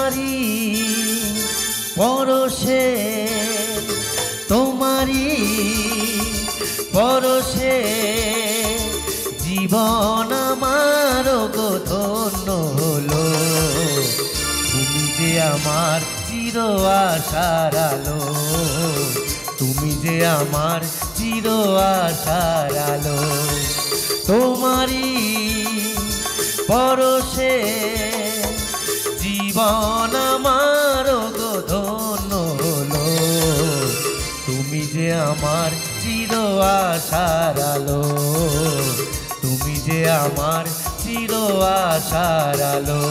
তোমারি পরশে তোমারি পরশে জীবন আমার গো ধন্য হলো। তুমি যে আমার চির আশার আলো, তুমি যে আমার চির আশার আলো। তোমারি পরশে জীবন আমার গো ধন্য হলো। তুমি যে আমার চির আশার আলো, তুমি যে আমার চির আশার আলো।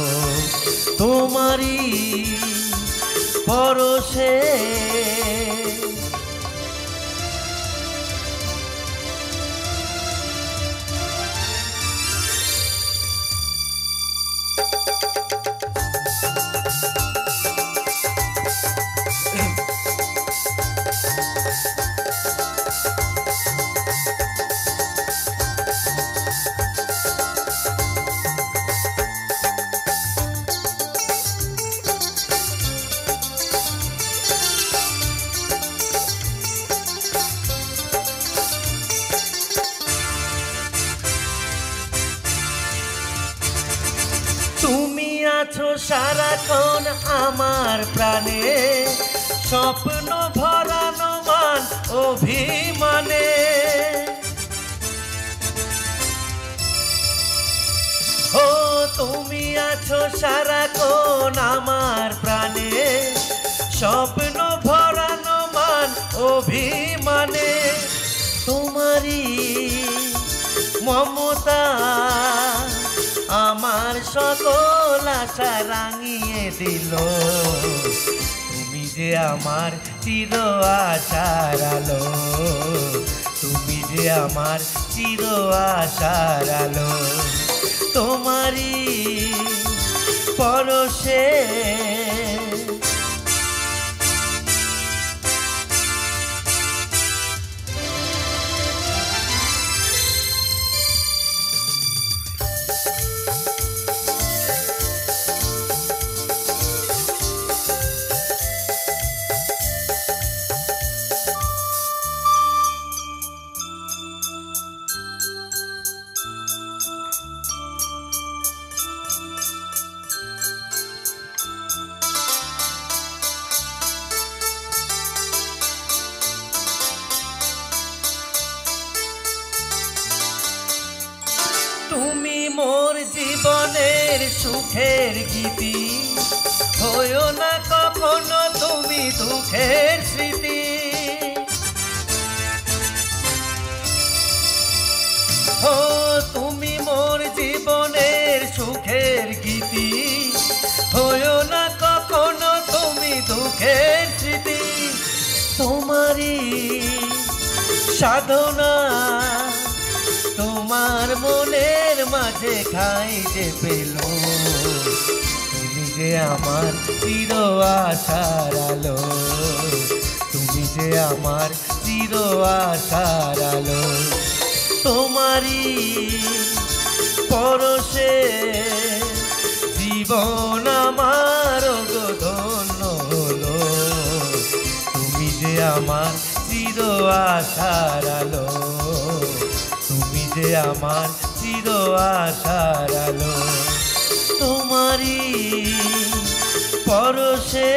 তোমারি পরশে তুমি আছো সারাক্ষণ আমার প্রাণে, স্বপ্ন ভরানো মান অভিমানে। ও তুমি আছো সারাক্ষণ আমার প্রাণে, স্বপ্ন ভরানো মান অভিমানে। তোমারি মমতা আমার সকল আশা রাঙিয়ে দিল। তুমি যে আমার চির আশার আলো, তুমি যে আমার চির আশার আলো। তোমারি পরশে তুমি মোর জীবনের সুখের গীতি, হয়ো না কখনো তুমি দুঃখের স্মৃতি। ও তুমি মোর জীবনের সুখের গীতি, হয়ো না কখনো তুমি দুঃখের স্মৃতি। তোমারি সাধনা তোমার মনের মাঝে খাই যে পেল। তুমি যে আমার চির আশার আলো, তুমি যে আমার চির আশার আলো। তোমারি পরশে জীবন আমার গো ধন্য হলো। তুমি যে আমার চির আশার আলো, তুমি যে আমার চির আশার আলো। তোমারি পরশে